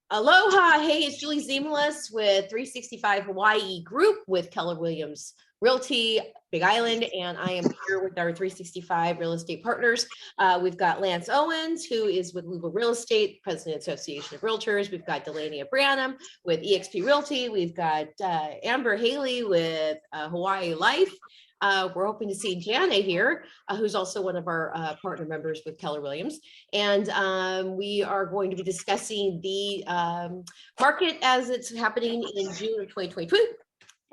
Aloha, hey, it's Julie Ziemelis with 365 Hawaii Group with Keller Willams Realty, Big Island, and I am here with our 365 real estate partners. We've got Lance Owens, who is with Legal Real Estate, President Association of Realtors. We've got Delania Branham with eXp Realty. We've got Amber Haley with Hawaii Life. We're hoping to see Jana here, who's also one of our partner members with Keller Willams. And we are going to be discussing the market as it's happening in June of 2022.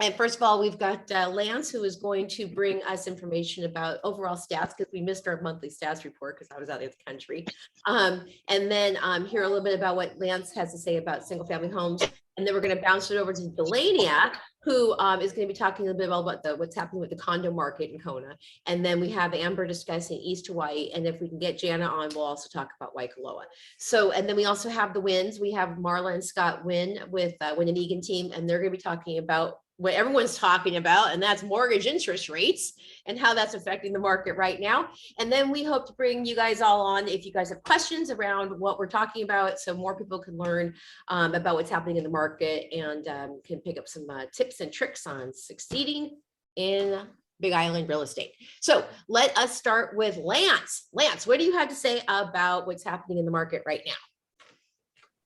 And first of all, we've got Lance, who is going to bring us information about overall stats, because we missed our monthly stats report because I was out of the country. And then hear a little bit about what Lance has to say about single family homes. And then we're going to bounce it over to Delania, who is going to be talking a little bit about what's happening with the condo market in Kona. And then we have Amber discussing East Hawaii. And if we can get Jana on, we'll also talk about Waikoloa. So, and then we also have the Wynns. We have Marla and Scott Wynn with Wynn and Egan team, and they're going to be talking about what everyone's talking about, and that's mortgage interest rates and how that's affecting the market right now. And then we hope to bring you guys all on if you guys have questions around what we're talking about, so more people can learn about what's happening in the market and can pick up some tips and tricks on succeeding in Big Island real estate. So let us start with Lance. Lance, what do you have to say about what's happening in the market right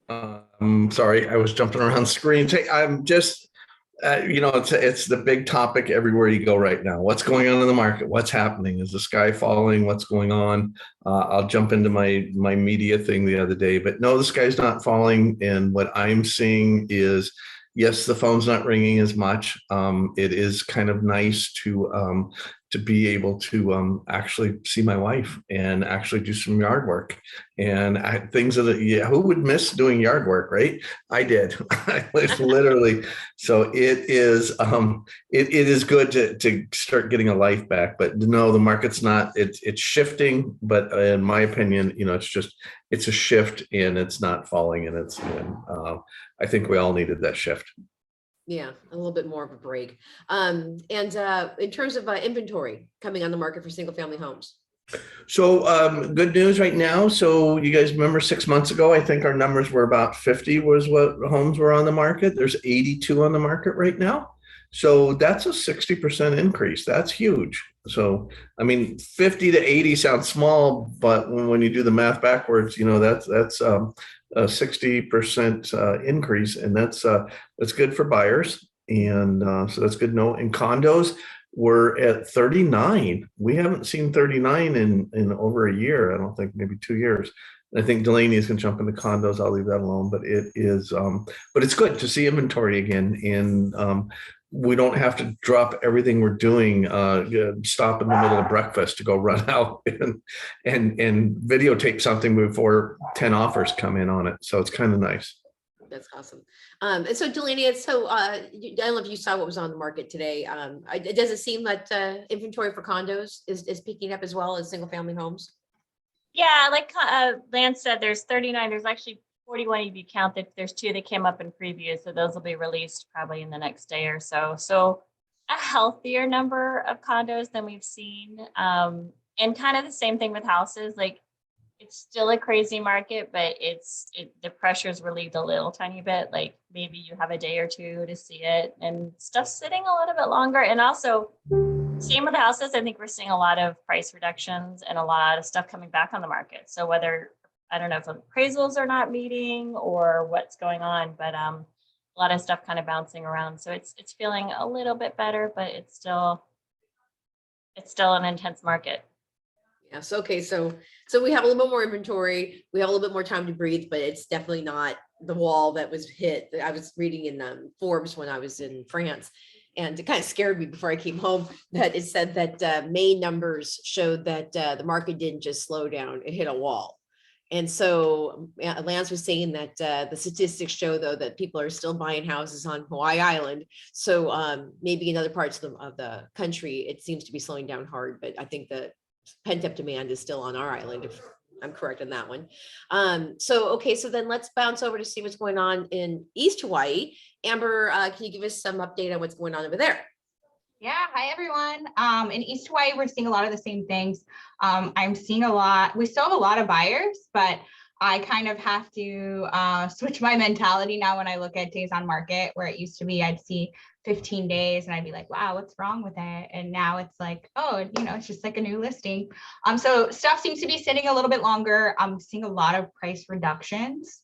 now? I'm sorry, I was jumping around screens. I'm just it's the big topic everywhere you go right now. What's going on in the market? What's happening? Is the sky falling? What's going on? I'll jump into my media thing the other day, but no, the sky's not falling. And what I'm seeing is, yes, the phone's not ringing as much. It is kind of nice to be able to actually see my wife and actually do some yard work and things that, who would miss doing yard work, right? I did. I was literally, so it is good to start getting a life back. But no, the market's not. It's shifting, but in my opinion, it's a shift and it's not falling, and I think we all needed that shift. Yeah, a little bit more of a break. And in terms of inventory coming on the market for single family homes. So good news right now. So you guys remember 6 months ago, I think our numbers were about 50 was what homes were on the market. There's 82 on the market right now. So that's a 60% increase. That's huge. So, I mean, 50 to 80 sounds small, but when you do the math backwards, that's a 60% increase, and that's good for buyers. And so that's good to know. In condos, we're at 39. We haven't seen 39 in over a year. I don't think, maybe 2 years. I think Delania is going to jump into condos. I'll leave that alone, but it is, but it's good to see inventory again. And we don't have to drop everything we're doing, stop in the middle of breakfast to go run out and videotape something before 10 offers come in on it. So it's kind of nice. That's awesome. And so Delania, I don't know if you saw what was on the market today. Does it seem that inventory for condos is picking up as well as single family homes? Yeah, like Lance said, there's 39. There's actually 41 if you count that there's 2 that came up in preview. So those will be released probably in the next day or so. So a healthier number of condos than we've seen. And kind of the same thing with houses. Like, it's still a crazy market, but the pressure's relieved a little tiny bit. Like, maybe you have a day or two to see it, and stuff's sitting a little bit longer. And also, same with houses, I think we're seeing a lot of price reductions and a lot of stuff coming back on the market. So whether, I don't know if appraisals are not meeting or what's going on, but a lot of stuff kind of bouncing around. So it's feeling a little bit better, but it's still an intense market. Yes. Okay. So we have a little bit more inventory. We have a little bit more time to breathe, but it's definitely not the wall that was hit. I was reading in Forbes when I was in France, and it kind of scared me before I came home that it said that May numbers showed that the market didn't just slow down; it hit a wall. And so Lance was saying that the statistics show, though, that people are still buying houses on Hawaii Island. So maybe in other parts of the country, it seems to be slowing down hard. But I think the pent-up demand is still on our island, if I'm correct on that one. So then let's bounce over to see what's going on in East Hawaii. Amber, can you give us some update on what's going on over there? Yeah, hi everyone. In East Hawaii, we're seeing a lot of the same things. I'm seeing we still have a lot of buyers, but I kind of have to switch my mentality now when I look at days on market, where it used to be I'd see 15 days and I'd be like, wow, what's wrong with it? And now it's like, oh, it's just like a new listing. So stuff seems to be sitting a little bit longer. I'm seeing a lot of price reductions.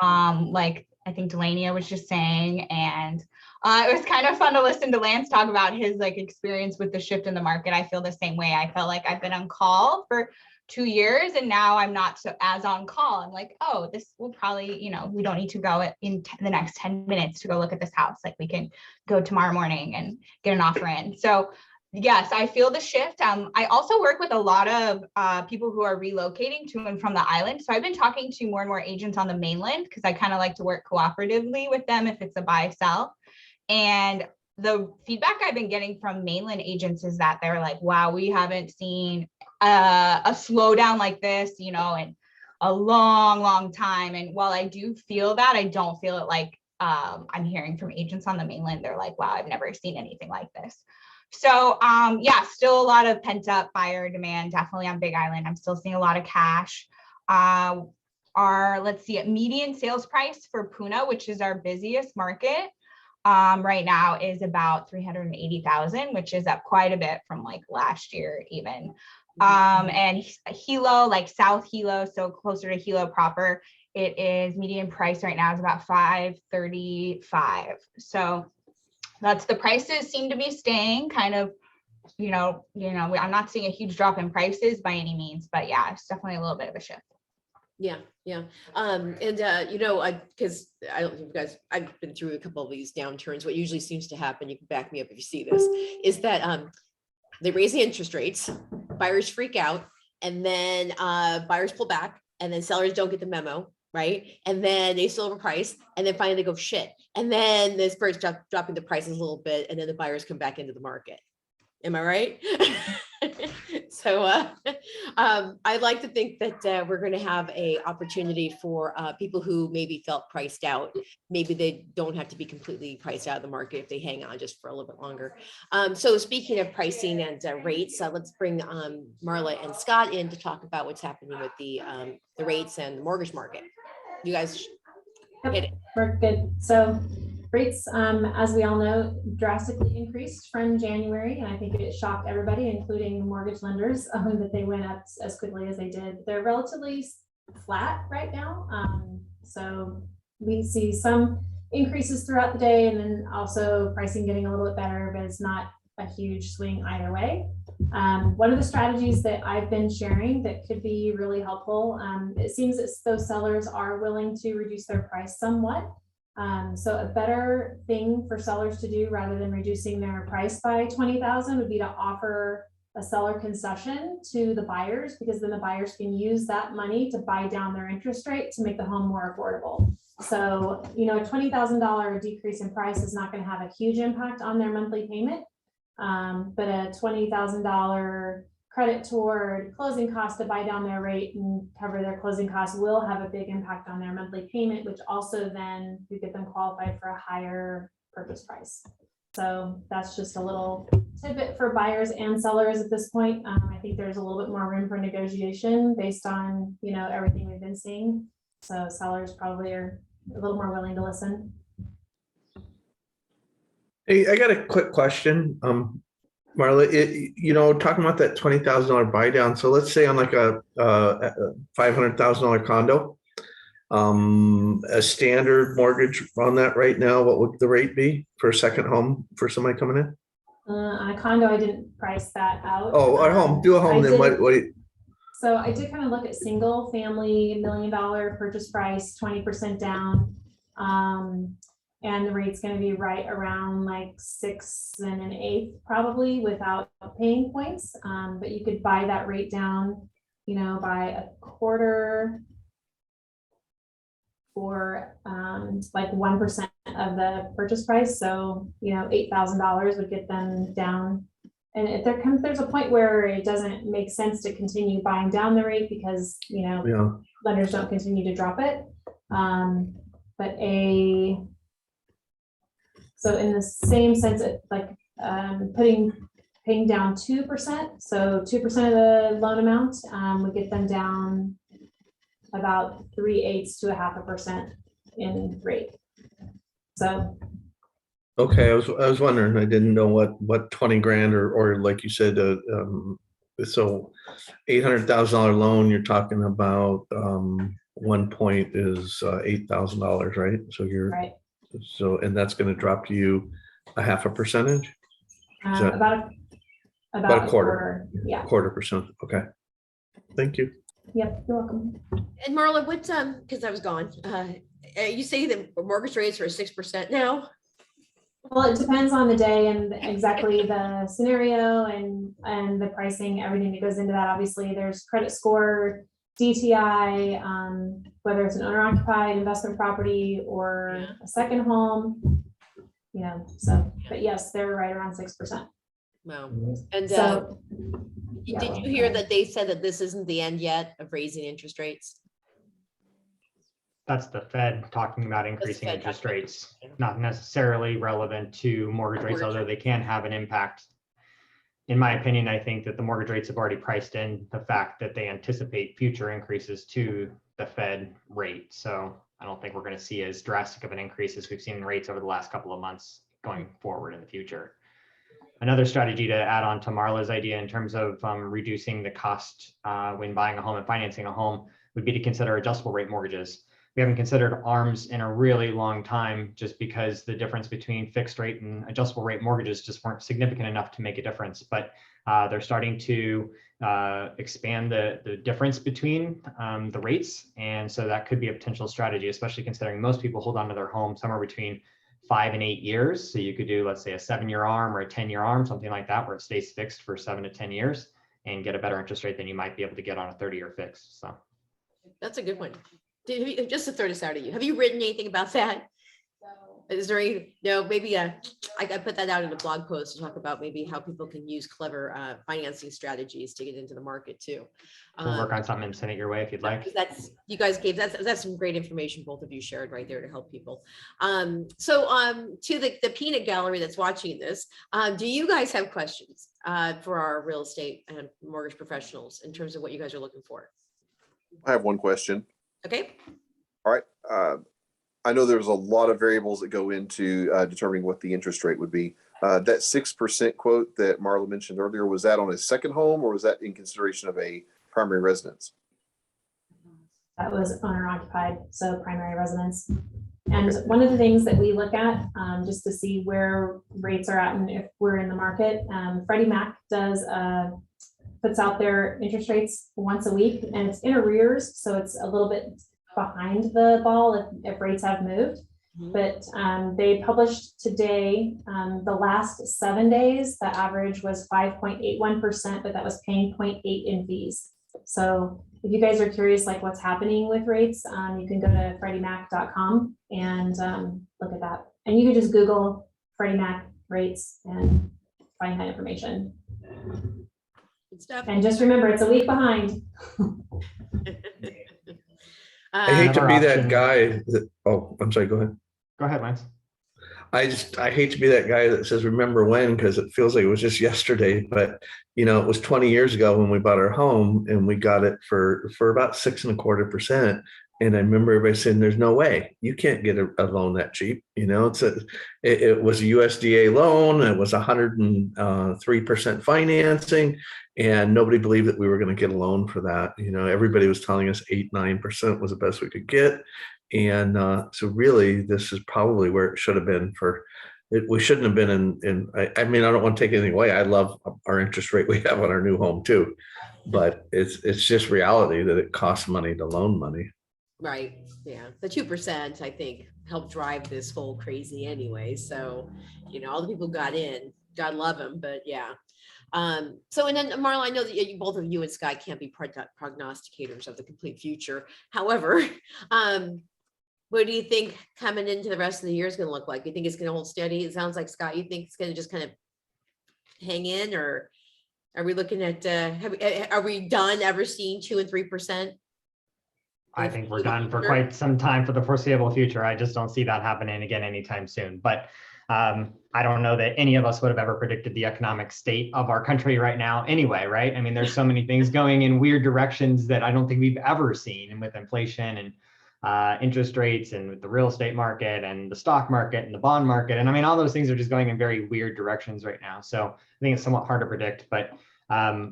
Like I think Delania was just saying, and it was kind of fun to listen to Lance talk about his like experience with the shift in the market. I feel the same way. I felt like I've been on call for 2 years and now I'm not so as on call. I'm like, oh, this will probably, we don't need to go in the next 10 minutes to go look at this house. Like we can go tomorrow morning and get an offer in. So yes, I feel the shift. I also work with a lot of people who are relocating to and from the island. So I've been talking to more and more agents on the mainland because I kind of like to work cooperatively with them if it's a buy sell. And the feedback I've been getting from mainland agents is that they're like, wow, we haven't seen a slowdown like this, in a long time. And while I do feel that, I don't feel it like I'm hearing from agents on the mainland. They're like, wow, I've never seen anything like this. So yeah, still a lot of pent up buyer demand, definitely on Big Island. I'm still seeing a lot of cash. Let's see, median sales price for Puna, which is our busiest market, right now is about 380,000, which is up quite a bit from like last year even. And Hilo, like South Hilo, so closer to Hilo proper, it is median price right now is about 535. So that's the prices seem to be staying kind of, I'm not seeing a huge drop in prices by any means, but yeah, it's definitely a little bit of a shift. Yeah. Because I don't think you guys, I've been through a couple of these downturns. What usually seems to happen, you can back me up if you see this, is that they raise the interest rates, buyers freak out, and then buyers pull back, and then sellers don't get the memo, right? And then they still overprice, and then finally they go shit. And then this starts dropping the prices a little bit, and then the buyers come back into the market. Am I right? So I'd like to think that we're going to have a opportunity for people who maybe felt priced out. Maybe they don't have to be completely priced out of the market if they hang on just for a little bit longer. So speaking of pricing and rates, let's bring Marla and Scott in to talk about what's happening with the rates and the mortgage market. You guys hit it. We're good. So rates, as we all know, drastically increased from January, and I think it shocked everybody, including mortgage lenders, that they went up as quickly as they did. They're relatively flat right now. So we see some increases throughout the day, and then also pricing getting a little bit better, but it's not a huge swing either way. One of the strategies that I've been sharing that could be really helpful, it seems that those sellers are willing to reduce their price somewhat. So a better thing for sellers to do rather than reducing their price by 20,000 would be to offer a seller concession to the buyers, because then the buyers can use that money to buy down their interest rate to make the home more affordable. So, a $20,000 decrease in price is not going to have a huge impact on their monthly payment. But a $20,000 credit toward closing costs to buy down their rate and cover their closing costs will have a big impact on their monthly payment, which also then would get them qualified for a higher purchase price. So that's just a little tidbit for buyers and sellers at this point. I think there's a little bit more room for negotiation based on, everything we've been seeing. So sellers probably are a little more willing to listen. Hey, I got a quick question. Marla, talking about that $20,000 buy down. So let's say on like a $500,000 condo, a standard mortgage on that right now, what would the rate be for a second home for somebody coming in? On a condo, I didn't price that out. Oh, a home, do a home. Then what? So I did kind of look at single family $1 million purchase price, 20% down. And the rate's going to be right around like 6 1/8 probably without paying points. But you could buy that rate down, by a quarter for like 1% of the purchase price. So, $8,000 would get them down. And if there's a point where it doesn't make sense to continue buying down the rate because, lenders don't continue to drop it. So in the same sense, like paying down 2%, so 2% of the loan amount would get them down about 3/8 to 0.5% in rate. So Okay, I was wondering, I didn't know what 20 grand or like you said, so $800,000 loan, you're talking about, 1 point is, $8,000, right? So right, and that's going to drop you a 0.5%? Is that about about a a quarter? Yeah. 1/4%. Okay. Thank you. Yep. You're welcome. And Marla, what, because I was gone, you say that mortgage rates are 6% now? Well, it depends on the day and exactly the scenario and the pricing, everything that goes into that. Obviously, there's credit score, DTI, whether it's an owner-occupied investment property or a second home, you know. So, but yes, they're right around 6%. Wow. And So, did you hear that they said that this isn't the end yet of raising interest rates? That's the Fed talking about increasing Fed interest talking. rates, not necessarily relevant to mortgage rates, although they can have an impact. In my opinion, I think that the mortgage rates have already priced in the fact that they anticipate future increases to the Fed rate. So I don't think we're going to see as drastic of an increase as we've seen in rates over the last couple of months going forward in the future. Another strategy to add on to Marla's idea in terms of reducing the cost when buying a home and financing a home would be to consider adjustable rate mortgages. We haven't considered ARMs in a really long time just because the difference between fixed rate and adjustable rate mortgages just weren't significant enough to make a difference. But they're starting to expand the difference between the rates. And so that could be a potential strategy, especially considering most people hold on to their home somewhere between 5 and 8 years. So you could do, let's say, a 7-year ARM or a 10-year ARM, something like that, where it stays fixed for 7 to 10 years and get a better interest rate than you might be able to get on a 30-year fix. So That's a good one. Just to throw this out at you, have you written anything about that? Is there any, no, maybe I put that out in a blog post to talk about maybe how people can use clever financing strategies to get into the market too. we'll work on something and send it your way if you'd like. That's, you guys gave, that's some great information both of you shared right there to help people. To the peanut gallery that's watching this, do you guys have questions for our real estate and mortgage professionals in terms of what you guys are looking for? I have one question. Okay. All right. I know there's a lot of variables that go into determining what the interest rate would be. That 6% quote that Marla mentioned earlier, was that on a second home or was that in consideration of a primary residence? that was owner occupied, so primary residence. And one of the things that we look at just to see where rates are at and if we're in the market, Freddie Mac does puts out their interest rates once a week, and it's in arrears, so it's a little bit behind the ball if rates have moved. But they published today, the last 7 days, the average was 5.81%, but that was paying 0.8 in fees. So if you guys are curious, like what's happening with rates, you can go to FreddieMac.com and look at that. And you can just Google Freddie Mac rates and find that information. Good stuff. And just remember, it's a week behind. I hate to Another be that option- guy that, oh, I'm sorry, go ahead. Go ahead, Lance. I hate to be that guy that says, remember when, because it feels like it was just yesterday, but you know, it was 20 years ago when we bought our home and we got it for about 6.25%. And I remember everybody saying, there's no way you can't get a loan that cheap. You know, it was a USDA loan. It was 103% financing, and nobody believed that we were going to get a loan for that. You know, everybody was telling us 8-9% was the best we could get. And so really, this is probably where it should have been for it. We shouldn't have been I mean, I don't want to take anything away. I love our interest rate we have on our new home too, but it's just reality that it costs money to loan money. Right. Yeah. The 2%, I think, helped drive this whole crazy anyway. So, you know, all the people got in, God love them, but yeah. So, and then Marla, I know that both of you and Scott can't be prognosticators of the complete future. However, what do you think coming into the rest of the year is going to look like? You think it's going to hold steady? It sounds like, Scott, you think it's going to just kind of hang in, or are we looking at, are we done ever seeing 2 and 3%? I think we're done for quite some time for the foreseeable future. I just don't see that happening again anytime soon. But I don't know that any of us would have ever predicted the economic state of our country right now anyway, right? I mean, there's so many things going in weird directions that I don't think we've ever seen, and with inflation and interest rates and with the real estate market and the stock market and the bond market. And I mean, all those things are just going in very weird directions right now. So I think it's somewhat hard to predict, but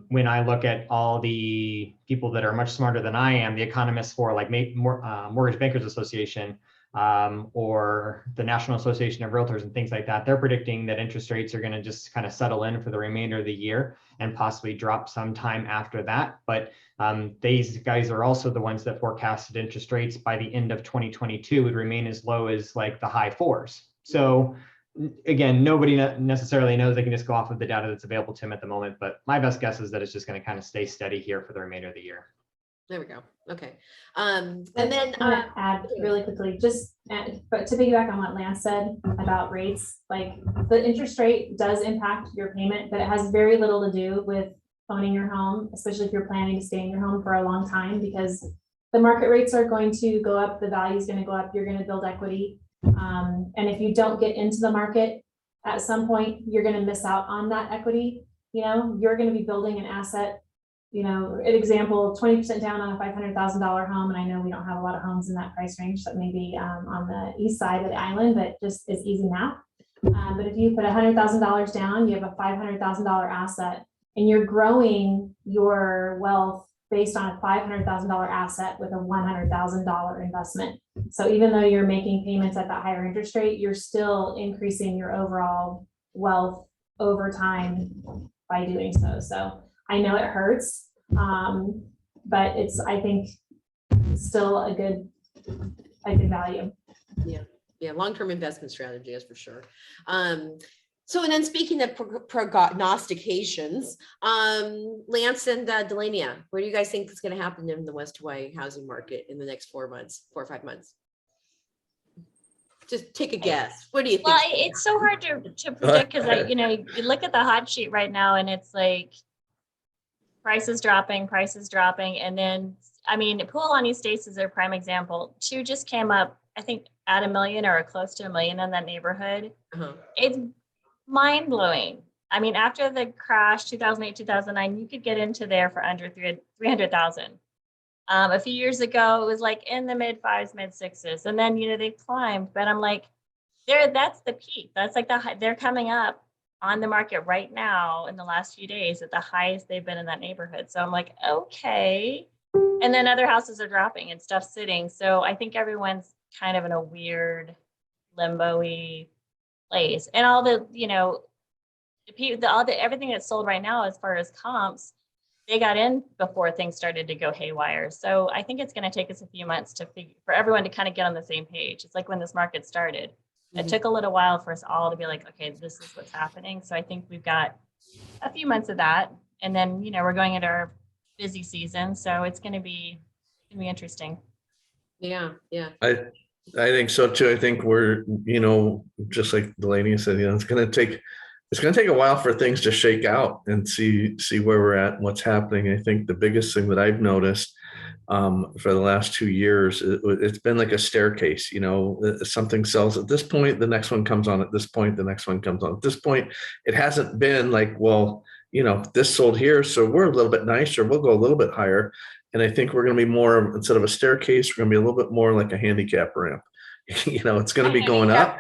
when I look at all the people that are much smarter than I am, the economists for like Mortgage Bankers Association, or the National Association of Realtors and things like that, they're predicting that interest rates are going to just kind of settle in for the remainder of the year and possibly drop sometime after that. But these guys are also the ones that forecasted interest rates by the end of 2022 would remain as low as like the high fours. So again, nobody necessarily knows. They can just go off of the data that's available to them at the moment. But my best guess is that it's just going to kind of stay steady here for the remainder of the year. There we go. Okay. And then I'm gonna add really quickly, but to piggyback on what Lance said about rates, like the interest rate does impact your payment, but it has very little to do with owning your home, especially if you're planning to stay in your home for a long time, because the market rates are going to go up, the value is going to go up, you're going to build equity. And if you don't get into the market at some point, you're going to miss out on that equity. You know, you're going to be building an asset. You know, an example, 20% down on a $500,000 home. And I know we don't have a lot of homes in that price range, so maybe on the east side of the island, but just is easy math. But if you put $100,000 down, you have a $500,000 asset, and you're growing your wealth based on a $500,000 asset with a $100,000 investment. So even though you're making payments at that higher interest rate, you're still increasing your overall wealth over time by doing so. So I know it hurts, but it's, I think, still a good value. Yeah, long-term investment strategy is for sure. So, and then speaking of prognostications, Lance and Delania, where do you guys think is going to happen in the West Hawaii housing market in the next 4 or 5 months? Just take a guess. What do you think? Well, it's so hard to predict because you look at the hot sheet right now and it's like prices dropping. And then, I mean, Pualani Estates is their prime example. 2 just came up, I think, at $1 million or close to $1 million in that neighborhood. It's mind blowing. I mean, after the crash, 2008, 2009, you could get into there for under 300,000. A few years ago, it was like in the mid 5s, mid 6s. And then, they climbed, but I'm like, that's the peak. That's like they're coming up on the market right now in the last few days at the highest they've been in that neighborhood. So I'm like, okay. And then other houses are dropping and stuff sitting. So I think everyone's kind of in a weird limbo-y place. And all the, everything that's sold right now, as far as comps, they got in before things started to go haywire. So I think it's going to take us a few months for everyone to kind of get on the same page. It's like when this market started. It took a little while for us all to be like, okay, this is what's happening. So I think we've got a few months of that. And then, we're going into our busy season. So it's going to be interesting. Yeah. I think so too. I think we're, just like Delania said, it's going to take a while for things to shake out and see where we're at and what's happening. I think the biggest thing that I've noticed for the last 2 years, it's been like a staircase. Something sells at this point, the next one comes on at this point, the next one comes on at this point. It hasn't been like, well, this sold here, so we're a little bit nicer, we'll go a little bit higher. And I think we're going to be more, instead of a staircase, we're going to be a little bit more like a handicap ramp. It's going to be going up,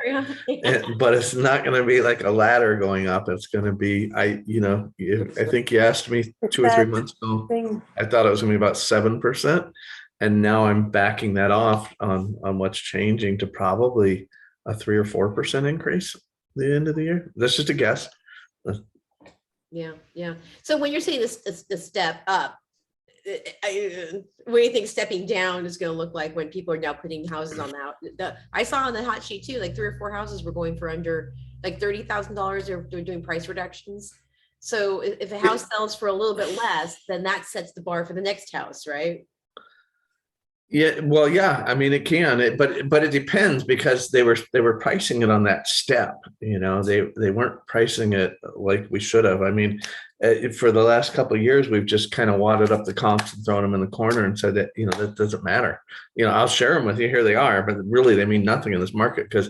but it's not going to be like a ladder going up. It's going to be, I think you asked me 2 or 3 months ago, I thought it was going to be about 7%. And now I'm backing that off on what's changing to probably a 3 or 4% increase at the end of the year. That's just a guess. Yeah. So when you're saying this step up, what do you think stepping down is going to look like when people are now putting houses on I saw on the hot sheet too, like 3 or 4 houses were going for under like $30,000. They're doing price reductions. So if a house sells for a little bit less, then that sets the bar for the next house, right? Yeah, well, yeah. I mean, it can, but it depends, because they were pricing it on that step. They weren't pricing it like we should have. I mean, for the last couple of years, we've just kind of wadded up the comps and thrown them in the corner and said that that doesn't matter. I'll share them with you. Here they are, but really they mean nothing in this market, because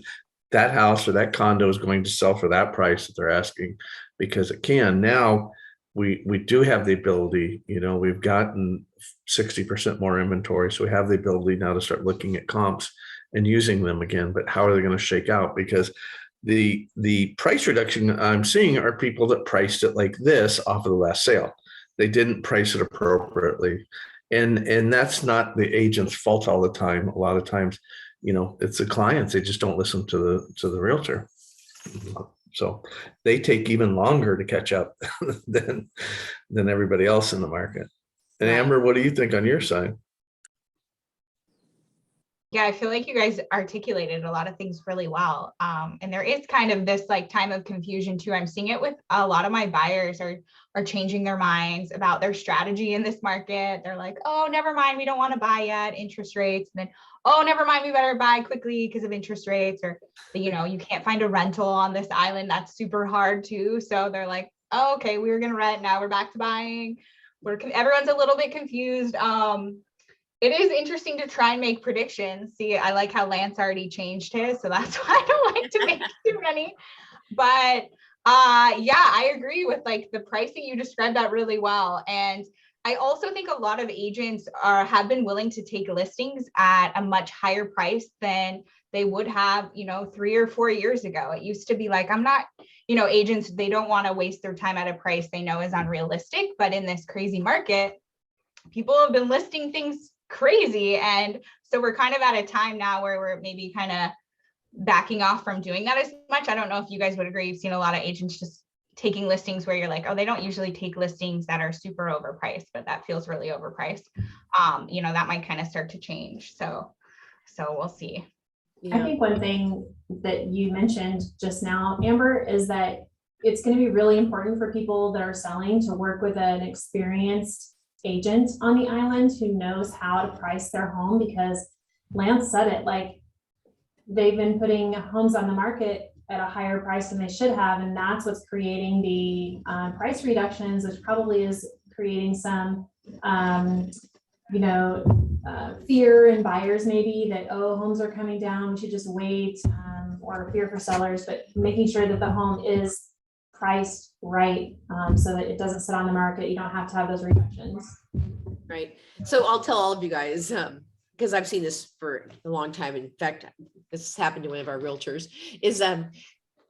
that house or that condo is going to sell for that price that they're asking, because it can. Now we do have the ability, we've gotten 60% more inventory. So we have the ability now to start looking at comps and using them again. But how are they going to shake out? Because the price reduction I'm seeing are people that priced it like this off of the last sale. They didn't price it appropriately. And that's not the agent's fault all the time. A lot of times, it's the clients. They just don't listen to the realtor. So they take even longer to catch up than everybody else in the market. And Right. Amber, what do you think on your side? Yeah, I feel like you guys articulated a lot of things really well. And there is kind of this like time of confusion too. I'm seeing it with a lot of my buyers are changing their minds about their strategy in this market. They're like, oh, never mind, we don't want to buy yet, interest rates. And then, oh, never mind, we better buy quickly because of interest rates. Or, you can't find a rental on this island. That's super hard too. So they're like, oh, okay, we were going to rent. Now we're back to buying. Everyone's a little bit confused. It is interesting to try and make predictions. See, I like how Lance already changed his, so that's why I don't like to make too many. But yeah, I agree with like the pricing. You described that really well. And I also think a lot of agents have been willing to take listings at a much higher price than they would have, 3 or 4 years ago. It used to be like, I'm not, agents, they don't want to waste their time at a price they know is unrealistic. But in this crazy market, people have been listing things crazy. And so we're kind of at a time now where we're maybe kind of backing off from doing that as much. I don't know if you guys would agree. You've seen a lot of agents just taking listings where you're like, oh, they don't usually take listings that are super overpriced, but that feels really overpriced. That might kind of start to change. So we'll see. I think one thing that you mentioned just now, Amber, is that it's going to be really important for people that are selling to work with an experienced agent on the island who knows how to price their home, because Lance said it, like they've been putting homes on the market at a higher price than they should have, and that's what's creating the price reductions, which probably is creating some fear in buyers maybe that, oh, homes are coming down, we should just wait, or fear for sellers, but making sure that the home is priced right, so that it doesn't sit on the market. You don't have to have those reductions. Right. So I'll tell all of you guys, because I've seen this for a long time. In fact, this happened to one of our realtors, is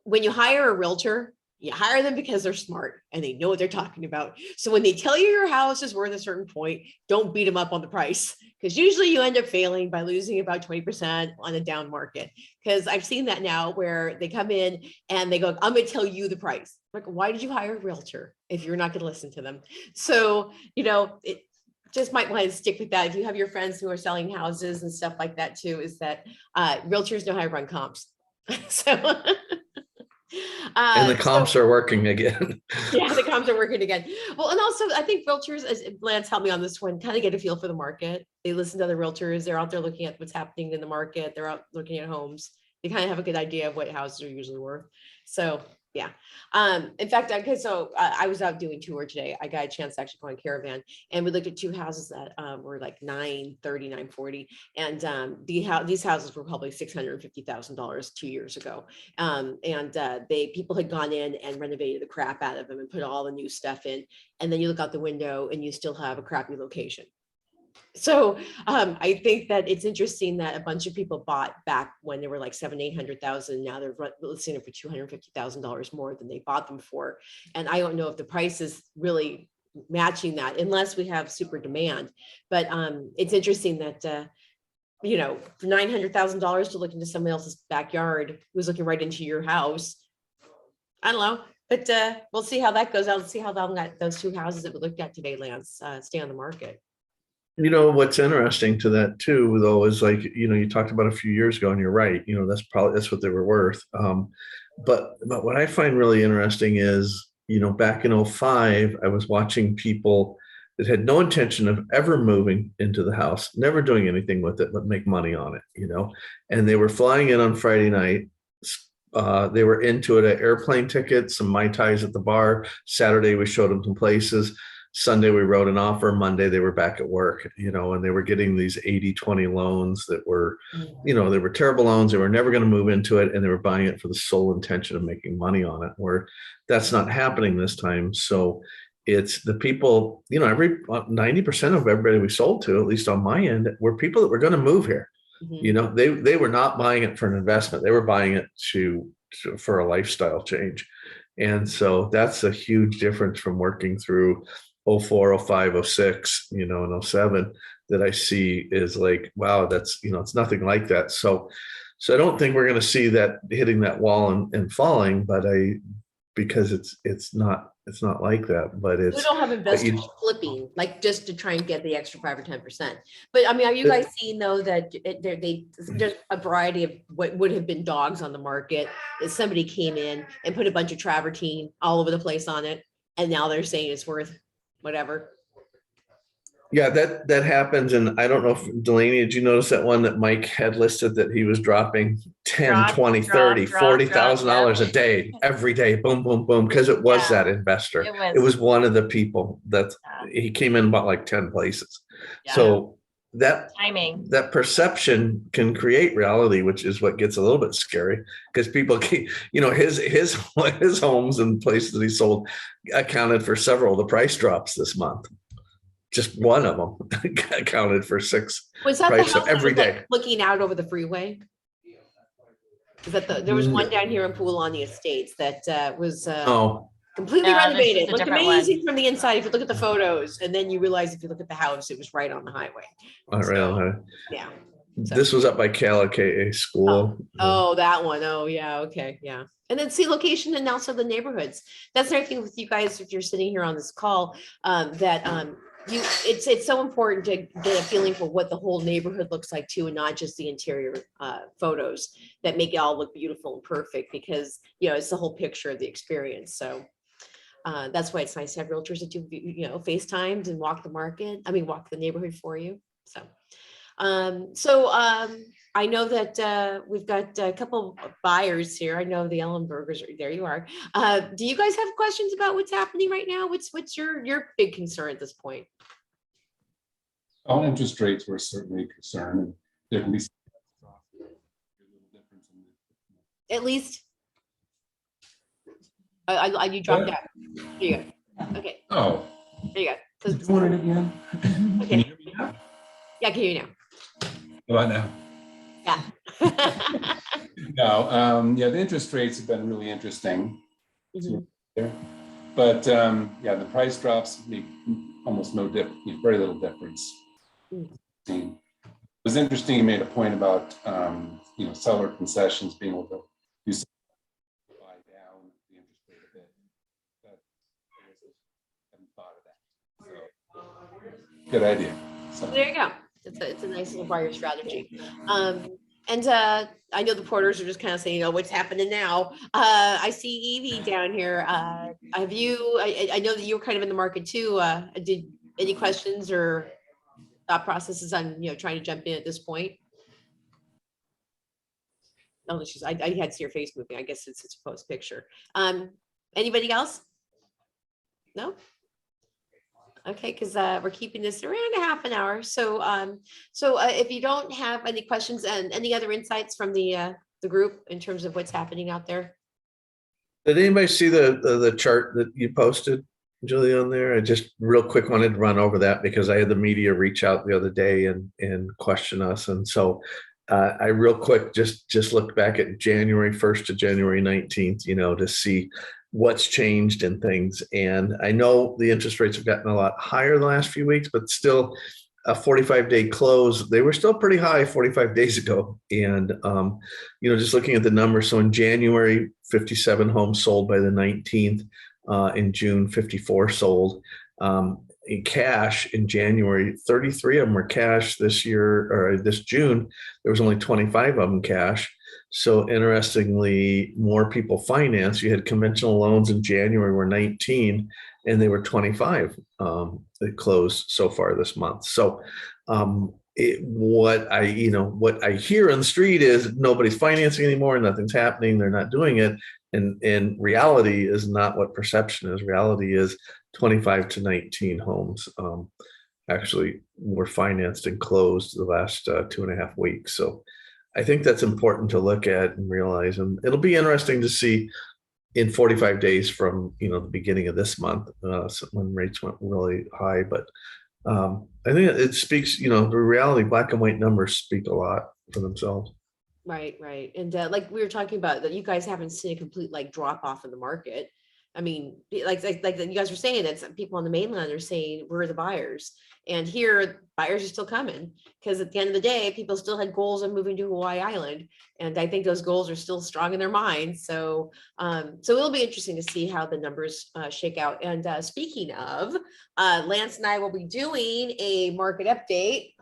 when you hire a realtor, you hire them because they're smart and they know what they're talking about. So when they tell you your house is worth a certain point, don't beat them up on the price, because usually you end up failing by losing about 20% on a down market. Because I've seen that now where they come in and they go, I'm going to tell you the price. Like, why did you hire a realtor if you're not going to listen to them? So, it just might want to stick with that. If you have your friends who are selling houses and stuff like that too, is that realtors know how to run comps. So And the comps are working again. Yeah, the comps are working again. Well, and also I think realtors, as Lance helped me on this one, kind of get a feel for the market. They listen to other realtors. They're out there looking at what's happening in the market. They're out looking at homes. They kind of have a good idea of what houses are usually worth. So yeah. In fact, I was out doing tour today. I got a chance to actually go on Caravan, and we looked at 2 houses that were like $930,000, $940,000. And these houses were probably $650,000 2 years ago. People had gone in and renovated the crap out of them and put all the new stuff in. And then you look out the window and you still have a crappy location. So I think that it's interesting that a bunch of people bought back when they were like $700,000-800,000. Now they're listing it for $250,000 more than they bought them for. And I don't know if the price is really matching that unless we have super demand. But it's interesting that, for $900,000 to look into someone else's backyard who's looking right into your house. I don't know, but we'll see how that goes. I'll see how long those 2 houses that we looked at today, Lance, stay on the market. What's interesting to that too, though, is like, you talked about a few years ago, and you're right, that's what they were worth. But what I find really interesting is, back in 2005, I was watching people that had no intention of ever moving into the house, never doing anything with it, but make money on it, and they were flying in on Friday night. They were into it at airplane tickets, some Mai Tais at the bar. Saturday, we showed them some places. Sunday we wrote an offer, Monday they were back at work, and they were getting these 80-20 loans that were, they were terrible loans. They were never going to move into it, and they were buying it for the sole intention of making money on it, where that's not happening this time. So it's the people, every 90% of everybody we sold to, at least on my end, were people that were going to move here. They were not buying it for an investment. They were buying it for a lifestyle change. And so that's a huge difference from working through 04, 05, 06, and 07 that I see is like, wow, that's, it's nothing like that. So I don't think we're going to see that hitting that wall and falling, because it's not like that, but We don't have investors flipping, like just to try and get the extra 5 or 10%. But I mean, are you guys seeing though that there's a variety of what would have been dogs on the market that somebody came in and put a bunch of travertine all over the place on it, and now they're saying it's worth whatever. Yeah, that happens. And I don't know if Delania, did you notice that one that Mike had listed that he was dropping 10, 20, 30, $40,000 a day, every day, boom, boom, boom, because it was that investor. It was one of the people that he came in about like 10 places. Yeah. So that timing, that perception can create reality, which is what gets a little bit scary, because people keep, his homes and places that he sold accounted for several of the price drops this month. Just one of them accounted for 6. Was that the house every day, like looking out over the freeway? Is that there was one down here in Pool on the Estates that was completely renovated. Looked amazing from the inside if you look at the photos, and then you realize if you look at the house, it was right on the highway. Right on the highway. Yeah. So. This was up by Kailua school. Oh, that one. Oh, yeah. Okay. Yeah. And then see location and also the neighborhoods. That's another thing with you guys, if you're sitting here on this call, it's so important to get a feeling for what the whole neighborhood looks like too, and not just the interior photos that make it all look beautiful and perfect, because it's the whole picture of the experience. So that's why it's nice to have realtors that do FaceTimes and walk the neighborhood for you. So I know that we've got a couple of buyers here. I know the Ellenbergers are there. You are. Do you guys have questions about what's happening right now? What's your big concern at this point? All interest rates were certainly a concern, and there can be at least. You dropped out. There you go. Okay. Oh. There you go. Doing it again. Okay. Can you hear me now? Yeah, I can hear you now. About now. Yeah. No, the interest rates have been really interesting. Mm-hmm. But the price drops make almost very little difference. It was interesting. You made a point about seller concessions being able to do something to buy down the interest rate a bit. I haven't thought of that. So, good idea. So. There you go. It's a nice little buyer strategy. And I know the porters are just kind of saying, what's happening now. I see Evie down here. Have you? I know that you were kind of in the market too. Did any questions or thought processes on trying to jump in at this point? No, I had to see your face moving. I guess it's a post picture. Anybody else? No. Okay, because we're keeping this around a half an hour. So if you don't have any questions and any other insights from the group in terms of what's happening out there. Did anybody see the chart that you posted, Julie, on there? I just real quick wanted to run over that because I had the media reach out the other day and question us. And so I real quick just looked back at January 1st to January 19th, to see what's changed and things. And I know the interest rates have gotten a lot higher the last few weeks, but still a 45-day close, they were still pretty high 45 days ago. And, just looking at the numbers. So in January, 57 homes sold by the 19th. In June, 54 sold. In cash in January, 33 of them were cash this year, or this June, there was only 25 of them cash. So interestingly, more people financed. You had conventional loans in January were 19 and they were 25 that closed so far this month. So what I hear on the street is nobody's financing anymore, nothing's happening, they're not doing it. And reality is not what perception is. Reality is 25 to 19 homes actually were financed and closed the last 2.5 weeks. So I think that's important to look at and realize, and it'll be interesting to see in 45 days from, the beginning of this month, when rates went really high. But I think it speaks, the reality, black and white numbers speak a lot for themselves. Right. And like we were talking about, that you guys haven't seen a complete like drop off in the market. I mean, like you guys were saying, that some people on the mainland are saying we're the buyers, and here buyers are still coming, because at the end of the day, people still had goals of moving to Hawaii Island, and I think those goals are still strong in their minds. So, so it'll be interesting to see how the numbers shake out. And speaking of, Lance and I will be doing a market update.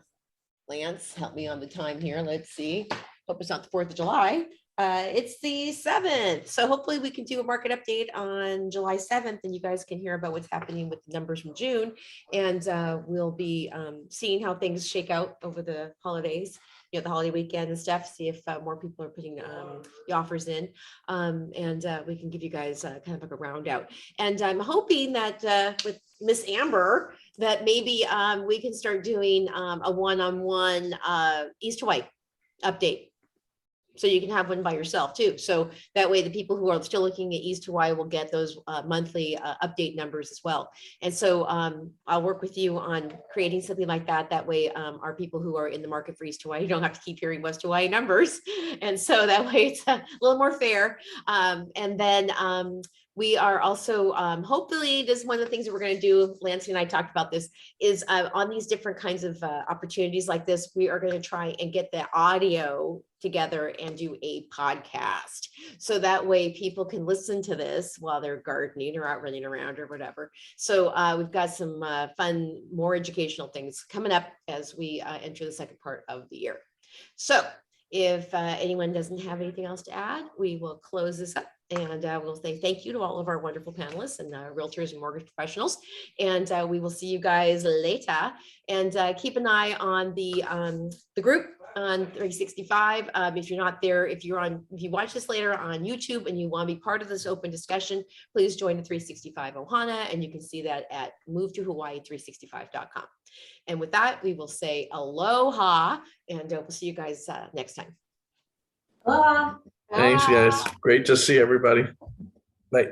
Lance, help me on the time here. Let's see. Hope it's not the 4th of July. It's the 7th. So hopefully we can do a market update on July 7th, and you guys can hear about what's happening with the numbers from June. And we'll be seeing how things shake out over the holidays, the holiday weekend and stuff, see if more people are putting the offers in. And we can give you guys kind of like a round out. And I'm hoping that with Miss Amber, that maybe we can start doing a one-on-one East Hawaii update. So you can have one by yourself too. So that way the people who are still looking at East Hawaii will get those monthly update numbers as well. And so I'll work with you on creating something like that. That way our people who are in the market for East Hawaii don't have to keep hearing West Hawaii numbers. And so that way it's a little more fair. And then we are also, hopefully, this is one of the things that we're going to do. Lance and I talked about this, is on these different kinds of opportunities like this, we are going to try and get the audio together and do a podcast. So that way people can listen to this while they're gardening or out running around or whatever. So we've got some fun, more educational things coming up as we enter the second part of the year. So if anyone doesn't have anything else to add, we will close this up. And we'll say thank you to all of our wonderful panelists and realtors and mortgage professionals. And we will see you guys later. And keep an eye on the group on 365. If you're not there, if you watch this later on YouTube and you want to be part of this open discussion, please join the 365 Ohana, and you can see that at movetohawaii365.com. And with that, we will say aloha, and we'll see you guys next time. Aloha. Thanks, guys. Great to see everybody. Bye.